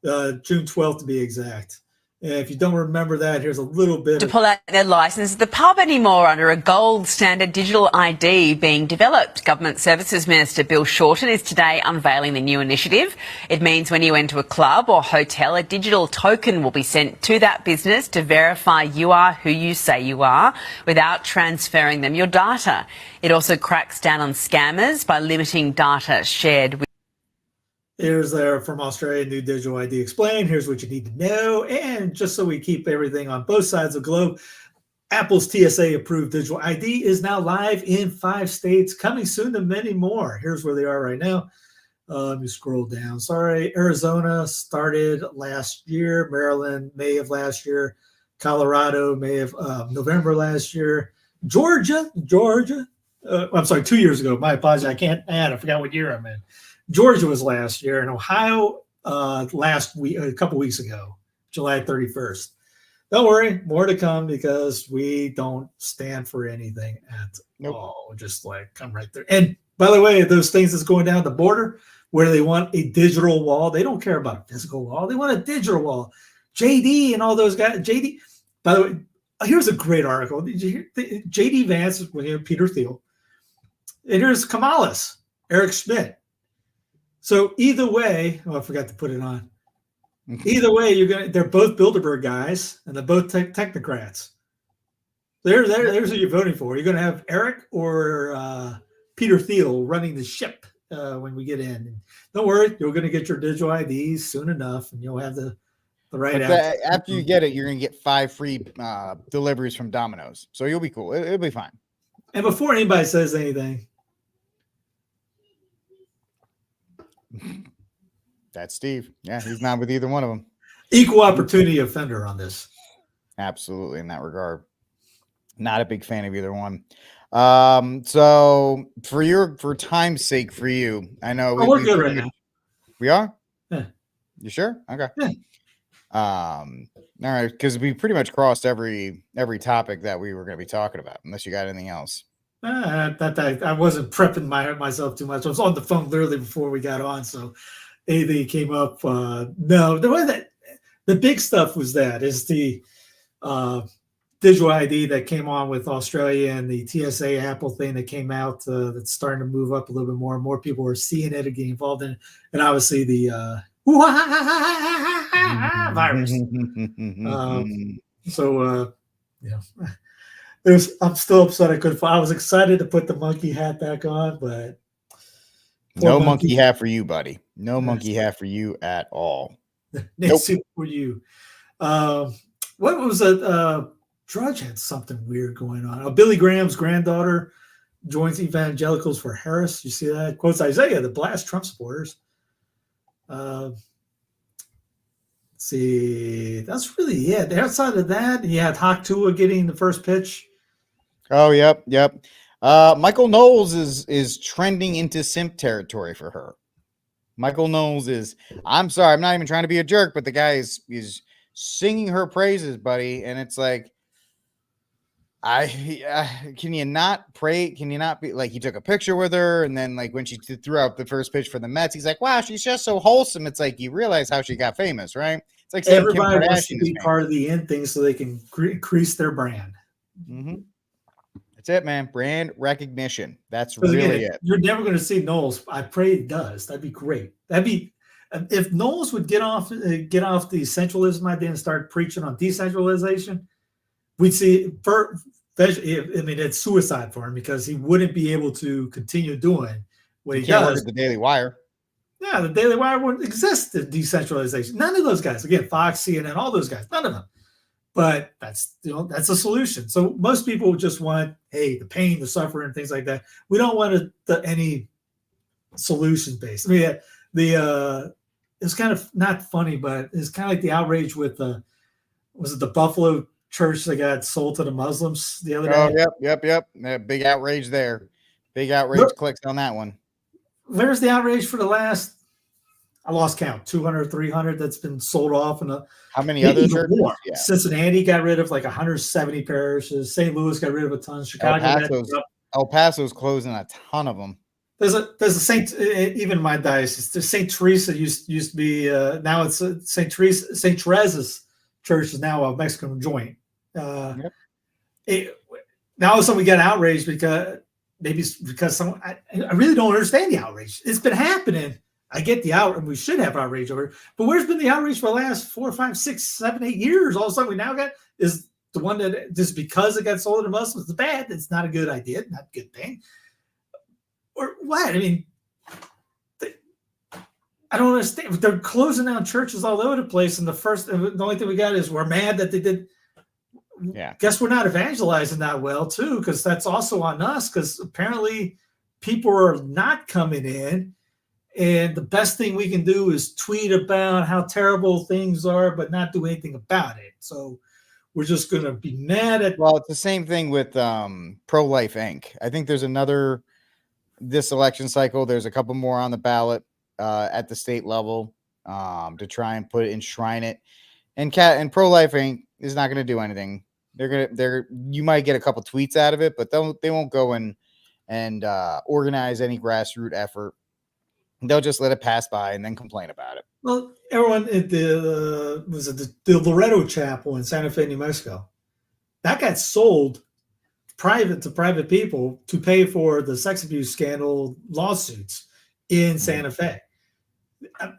June 12th to be exact. If you don't remember that, here's a little bit. To pull out their licence, the pub anymore under a gold standard digital ID being developed. Government Services Minister Bill Shorten is today unveiling the new initiative. It means when you enter a club or hotel, a digital token will be sent to that business to verify you are who you say you are without transferring them your data. It also cracks down on scammers by limiting data shared with. Here's from Australia, new digital ID explained. Here's what you need to know. And just so we keep everything on both sides of the globe, Apple's TSA approved digital ID is now live in 5 states, coming soon to many more. Here's where they are right now. Let me scroll down. Sorry. Arizona started last year. Maryland, May of last year. Colorado, May of November last year. Georgia. I'm sorry, 2 years ago. My apologies. I can't add. I forgot what year I'm in. Georgia was last year, and Ohio last week, a couple weeks ago, July 31st. Don't worry, more to come because we don't stand for anything at all. Just like come right there. And by the way, those things that's going down the border where they want a digital wall, they don't care about a physical wall. They want a digital wall. JD and all those guys. JD, by the way, here's a great article. Did you hear? JD Vance with Peter Thiel. And here's Kamala's, Eric Schmidt. So either way, I forgot to put it on. Either way, they're both Bilderberg guys, and they're both technocrats. There's who you're voting for. You're going to have Eric or Peter Thiel running the ship when we get in. And don't worry, you're going to get your digital IDs soon enough, and you'll have the right app. After you get it, you're going to get 5 free deliveries from Domino's. So you'll be cool. It'll be fine. And before anybody says anything, that's Steve. Yeah, he's not with either one of them. Equal opportunity offender on this. Absolutely, in that regard. Not a big fan of either one. So for time's sake, for you, I know we're good right now. We are? Yeah. You sure? Okay. Yeah. All right, because we pretty much crossed every topic that we were going to be talking about, unless you got anything else. I wasn't prepping myself too much. I was on the phone literally before we got on, so anything came up. No, the way that the big stuff was the digital ID that came on with Australia and the TSA Apple thing that came out that's starting to move up a little bit more. More people are seeing it and getting involved in it, and obviously the virus. I'm still upset I couldn't find. I was excited to put the monkey hat back on, but no monkey hat for you, buddy. No monkey hat for you at all. Nancy, for you. What was it? Drudge had something weird going on. Billy Graham's granddaughter joins evangelicals for Harris. You see that? Quotes Isaiah to blast Trump supporters. See, that's really it. Outside of that, you had Hawk Tua getting the first pitch. Oh, yep. Michael Knowles is trending into simp territory for her. Michael Knowles is, I'm sorry, I'm not even trying to be a jerk, but the guy is singing her praises, buddy. And it's like, can you not pray? Can you not be like, he took a picture with her. And then like when she threw out the first pitch for the Mets, he's like, wow, she's just so wholesome. It's like, you realize how she got famous, right? It's like everybody wants to be part of the end thing so they can increase their brand. Mm-hmm. That's it, man. Brand recognition. That's really it. You're never going to see Knowles. I pray he does. That'd be great. If Knowles would get off the centralism idea and start preaching on decentralization, we'd see. It's suicide for him because he wouldn't be able to continue doing what he does. Work the Daily Wire. Yeah, the Daily Wire wouldn't exist in decentralization. None of those guys. Again, Fox, CNN, all those guys. None of them. But that's a solution. So most people just want, hey, the pain, the suffering, things like that. We don't want any solution based. I mean, It's kind of not funny, but it's kind of like the outrage with was it the Buffalo church that got sold to the Muslims the other day? Oh, yep. Yeah, big outrage there. Big outrage clicks on that one. Where's the outrage for the last? I lost count. 200, 300 that's been sold off, and how many other churches? Yeah. Cincinnati got rid of like 170 parishes. St. Louis got rid of a ton. Chicago. El Paso's closing a ton of them. There's a Saint, even in my diocese. There's Saint Teresa used to be. Now it's Saint Teresa's church is now a Mexican joint. Now all of a sudden we get outraged because someone. I really don't understand the outrage. It's been happening. I get the outrage. We should have outrage over it. But where's been the outrage for the last 4, 5, 6, 7, 8 years? All of a sudden we now got is the one that just because it got sold to Muslims is bad. It's not a good idea. Not a good thing. Or what? I mean, I don't understand. They're closing down churches all over the place. And the only thing we got is we're mad that they did. Yeah. Guess we're not evangelizing that well too, because that's also on us. Because apparently people are not coming in. And the best thing we can do is tweet about how terrible things are, but not do anything about it. So we're just going to be mad at. Well, it's the same thing with Pro-Life Inc. I think there's this election cycle. There's a couple more on the ballot at the state level to try and enshrine it. And Pro-Life Inc. is not going to do anything. You might get a couple tweets out of it, but they won't go and organize any grassroots effort. They'll just let it pass by and then complain about it. Well, everyone at the Loretto Chapel in Santa Fe, New Mexico, that got sold to private people to pay for the sex abuse scandal lawsuits in Santa Fe.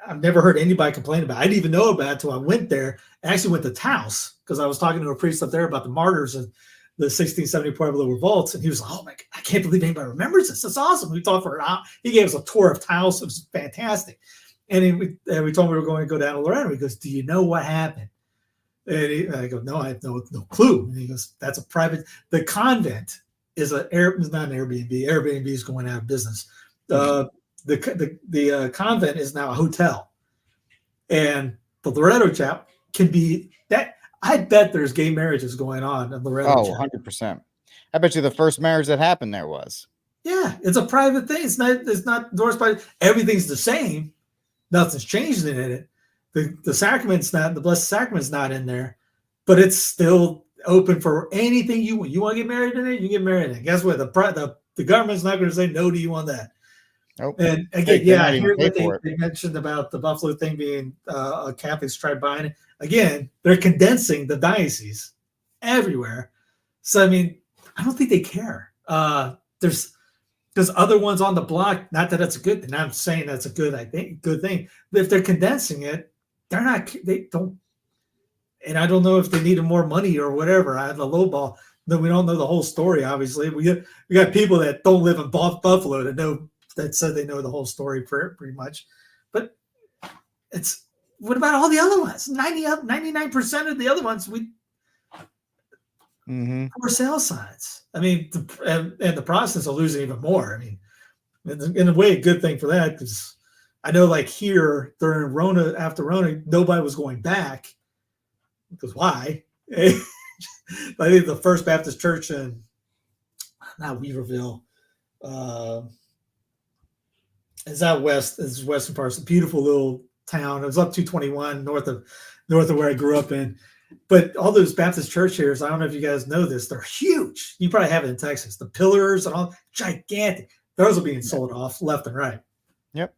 I've never heard anybody complain about it. I didn't even know about it until I went there. I actually went to Taos because I was talking to a priest up there about the martyrs of the 1670 Pueblo revolts, and he was like, "Oh my God, I can't believe anybody remembers this. That's awesome." We talked for an hour. He gave us a tour of Taos. It was fantastic. And we told him we were going to go down to Loretto. He goes, "Do you know what happened?" And I go, "No, I have no clue." And he goes, "That's a private. The convent is not an Airbnb. Airbnb is going out of business. The convent is now a hotel, and the Loretto Chapel can be that." I bet there's gay marriages going on in Loretto. Oh, 100%. I bet you the first marriage that happened there was. Yeah, it's a private thing. It's not endorsed by everything's the same. Nothing's changed in it. The sacrament's not, the Blessed Sacrament's not in there, but it's still open for anything you want. You want to get married in it, you get married in it. Guess what? The government's not going to say no to you on that. Nope. And again, I hear what they mentioned about the Buffalo thing being Catholics tried buying it. Again, they're condensing the diocese everywhere. So, I mean, I don't think they care. There's other ones on the block. Not that that's a good thing. I'm saying that's a good thing. But if they're condensing it, they don't. And I don't know if they needed more money or whatever. I had the low ball. No, we don't know the whole story, obviously. We got people that don't live in Buffalo that said they know the whole story pretty much. But what about all the other ones? 99% of the other ones for sale signs. I mean, and the Protestants are losing even more. I mean, in a way, a good thing for that, because I know like here during Rona, after Rona, nobody was going back. Because why? I think the First Baptist Church in not Weaverville, is out west. It's western part. It's a beautiful little town. It was up 221 north of where I grew up in. But all those Baptist church here, I don't know if you guys know this, they're huge. You probably have it in Texas. The pillars and all gigantic. Those are being sold off left and right. Yep.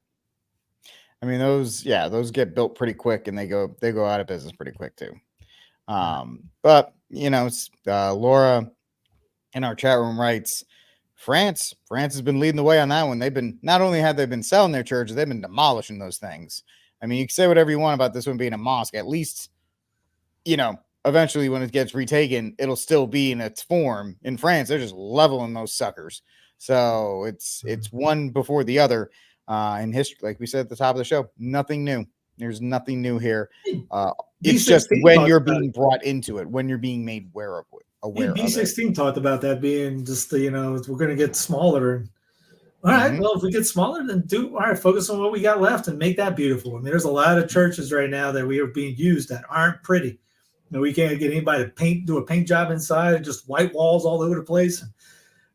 I mean, those get built pretty quick and they go out of business pretty quick too. But Laura in our chat room writes, France has been leading the way on that one. Not only have they been selling their churches, they've been demolishing those things. I mean, you can say whatever you want about this one being a mosque. At least, eventually when it gets retaken, it'll still be in its form. In France, they're just leveling those suckers. So it's one before the other in history. Like we said at the top of the show, nothing new. There's nothing new here. It's just when you're being brought into it, when you're being made aware of it. B16 talked about that being just we're going to get smaller. All right. Well, if we get smaller, then focus on what we got left and make that beautiful. I mean, there's a lot of churches right now that we are being used that aren't pretty. We can't get anybody to do a paint job inside, just white walls all over the place.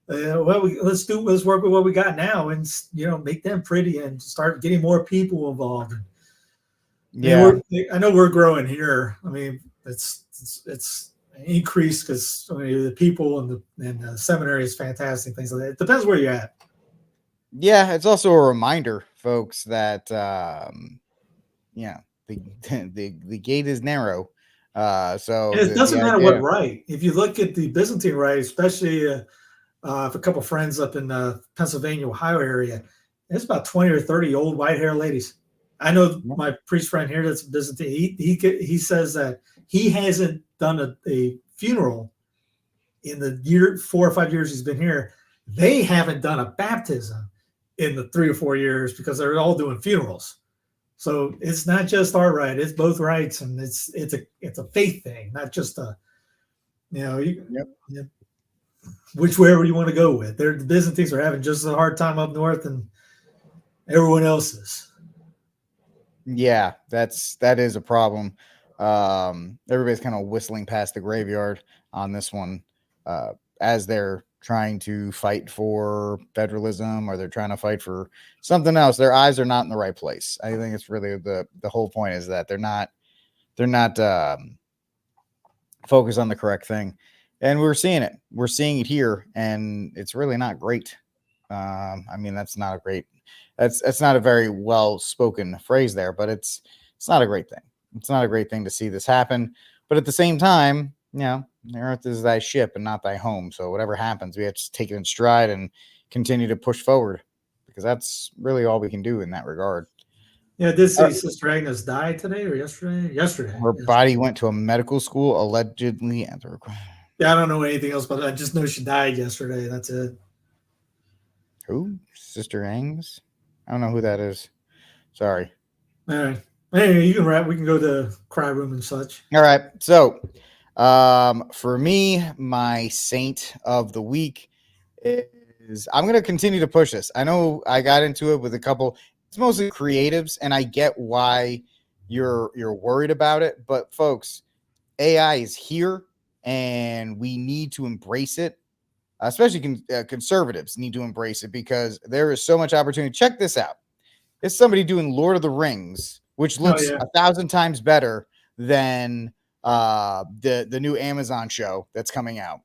Let's work with what we got now, and make them pretty and start getting more people involved. Yeah, I know we're growing here. I mean, it's increased because the people and the seminary is fantastic. Things like that. It depends where you're at. Yeah, it's also a reminder, folks, that the gate is narrow. So it doesn't matter what rite. If you look at the Byzantine rite, especially if a couple of friends up in Pennsylvania, Ohio area, there's about 20 or 30 old white hair ladies. I know my priest friend here that's Byzantine. He says that he hasn't done a funeral in the 4 or 5 years he's been here. They haven't done a baptism in the 3 or 4 years because they're all doing funerals. So it's not just our right; it's both rights, and it's a faith thing, not just a whichever you want to go with. The Byzantines are having just a hard time up north, and everyone else is. Yeah, that is a problem. Everybody's kind of whistling past the graveyard on this one, as they're trying to fight for federalism, or they're trying to fight for something else. Their eyes are not in the right place. I think it's really the whole point is that they're not focused on the correct thing. And we're seeing it here, and it's really not great. I mean, that's not a very well spoken phrase there, but it's not a great thing. It's not a great thing to see this happen. But at the same time, the earth is thy ship and not thy home. So whatever happens, we have to take it in stride and continue to push forward, because that's really all we can do in that regard. Yeah, did see Sister Agnes died today or yesterday? Yesterday. Her body went to a medical school, allegedly. Yeah, I don't know anything else, but I just know she died yesterday. That's it. Who? Sister Agnes? I don't know who that is. Sorry. All right. Anyway, you can wrap. We can go to cry room and such. All right. So, for me, my saint of the week is, I'm going to continue to push this. I know I got into it with a couple. It's mostly creatives, and I get why you're worried about it. But folks, AI is here, and we need to embrace it. Especially conservatives need to embrace it, because there is so much opportunity. Check this out. It's somebody doing Lord of the Rings, which looks 1,000 times better than the new Amazon show that's coming out.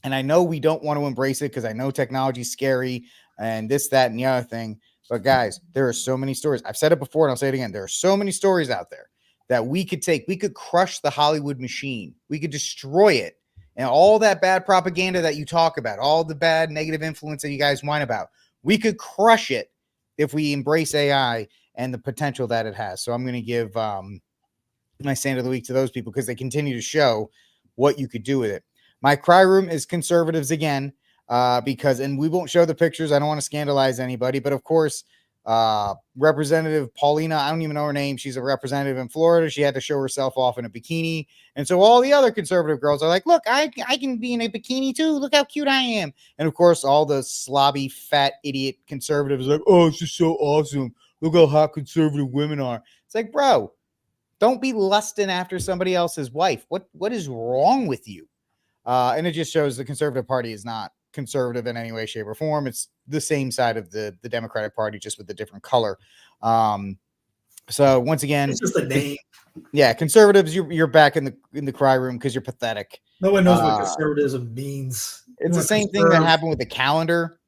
And I know we don't want to embrace it because I know technology is scary and this, that, and the other thing. But guys, there are so many stories. I've said it before and I'll say it again. There are so many stories out there that we could take. We could crush the Hollywood machine. We could destroy it. And all that bad propaganda that you talk about, all the bad negative influence that you guys whine about, we could crush it if we embrace AI and the potential that it has. So I'm going to give my saint of the week to those people, because they continue to show what you could do with it. My cry room is conservatives again, because, and we won't show the pictures. I don't want to scandalize anybody, but of course, Representative Paulina, I don't even know her name. She's a representative in Florida. She had to show herself off in a bikini. And so all the other conservative girls are like, look, I can be in a bikini too. Look how cute I am. And of course, all the slobby, fat, idiot conservatives are like, oh, it's just so awesome. Look how hot conservative women are. It's like, bro, don't be lusting after somebody else's wife. What is wrong with you? And it just shows the Conservative Party is not conservative in any way, shape, or form. It's the same side of the Democratic Party, just with a different color. So once again, it's just a name. Yeah, conservatives, you're back in the cry room because you're pathetic. No one knows what conservatism means. It's the same thing that happened with the calendar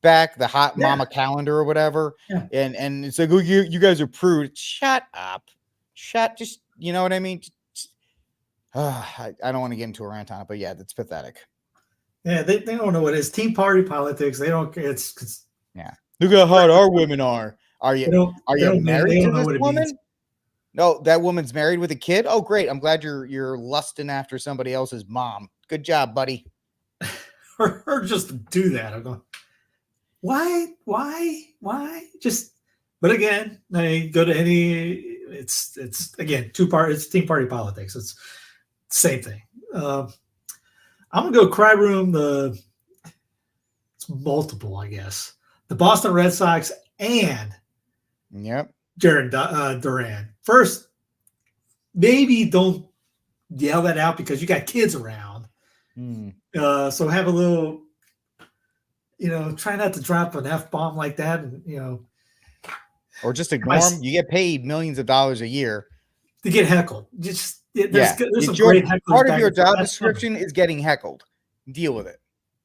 back, the hot mama calendar or whatever. Yeah. And it's like, oh, you guys are prude. Shut up. Just, you know what I mean? I don't want to get into a rant on it, but yeah, that's pathetic. Yeah, they don't know what it is. Team party politics. They don't. It's yeah. Look how hot our women are. Are you married to this woman? No, that woman's married with a kid. Oh, great! I'm glad you're lusting after somebody else's mom. Good job, buddy. or just do that. I'm going, why? Just, but again, I go to any. It's again it's team party politics. It's the same thing. I'm gonna go cry room. It's multiple, I guess. the Boston Red Sox and Jared Duran. First, maybe don't yell that out because you got kids around. So have a little, try not to drop an F-bomb like that, and or just ignore them. You get paid millions of dollars a year to get heckled. There's some great part of your job description is getting heckled. Deal with it.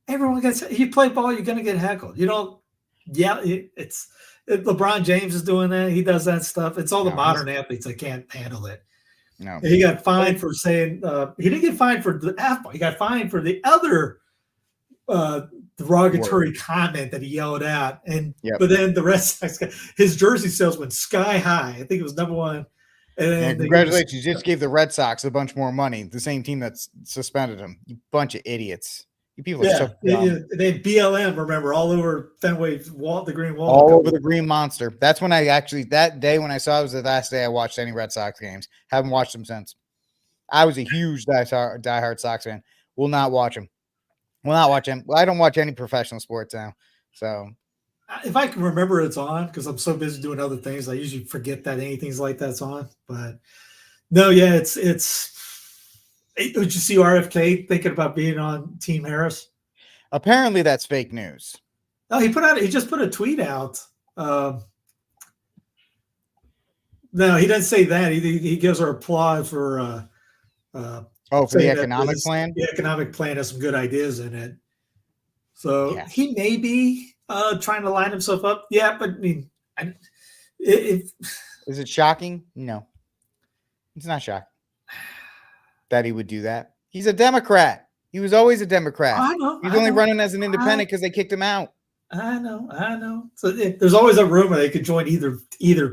Everyone gets. You play ball, you're gonna get heckled. You don't yell. LeBron James is doing that. He does that stuff. It's all the modern athletes that can't handle it. No, he got fined for saying he didn't get fined for the F-ball. He got fined for the other derogatory comment that he yelled out. And but then the Red Sox, his jersey sales went sky high. I think it was #1. And congratulations, you just gave the Red Sox a bunch more money. The same team that suspended him. You bunch of idiots. You people are so dumb. They had BLM, remember, all over Fenway wall, the green wall. All over the green monster. That's when that day when I saw it was the last day I watched any Red Sox games. Haven't watched them since. I was a huge diehard Sox fan. Will not watch them. Will not watch them. Well, I don't watch any professional sports now. So if I can remember it's on, because I'm so busy doing other things, I usually forget that anything like that's on. But no, yeah, it's would you see RFK thinking about being on Team Harris? Apparently that's fake news. No, he just put a tweet out. No, he doesn't say that. He gives her applause for for the economic plan. The economic plan has some good ideas in it. So he may be trying to line himself up. Yeah, but I mean, is it shocking? No, it's not shocking that he would do that. He's a Democrat. He was always a Democrat. I know. He's only running as an independent because they kicked him out. I know. So there's always a rumor they could join either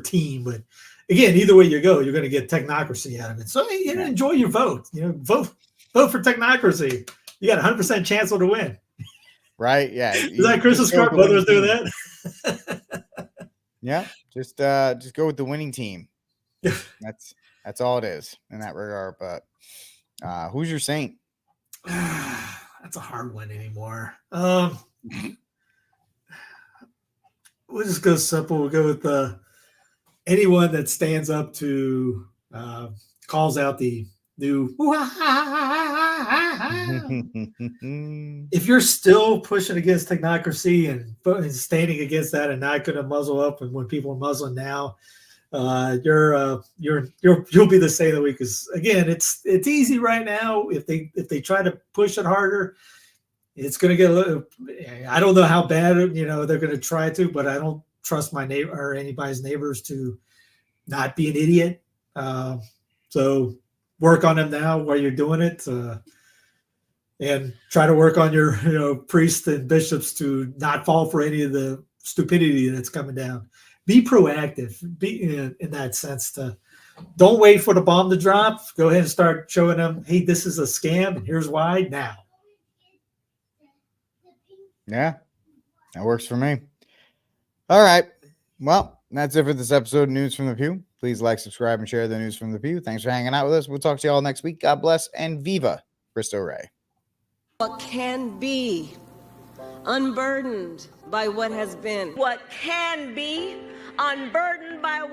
team, but again, either way you go, you're going to get technocracy out of it. So enjoy your vote. Vote for technocracy. You got 100% chance to win. Right? Yeah. Is that Christmas Card Brothers do that? Yeah. Just go with the winning team. That's all it is in that regard. But who's your saint? That's a hard one anymore. We'll just go simple. We'll go with anyone that stands up to calls out the new. If you're still pushing against technocracy and standing against that and not going to muzzle up, and when people are muzzling now, you'll be the saint of the week. Because again, it's easy right now. If they try to push it harder, it's going to get a little. I don't know how bad they're going to try to, but I don't trust my neighbor or anybody's neighbors to not be an idiot. So work on them now while you're doing it, and try to work on your priests and bishops to not fall for any of the stupidity that's coming down. Be proactive. Be in that sense. Don't wait for the bomb to drop. Go ahead and start showing them, hey, this is a scam, and here's why now. Yeah, that works for me. All right. Well, that's it for this episode of News from the Pew. Please like, subscribe, and share the News from the Pew. Thanks for hanging out with us. We'll talk to you all next week. God bless, and Viva Cristo Rey. What can be unburdened by what has been. What can be unburdened by what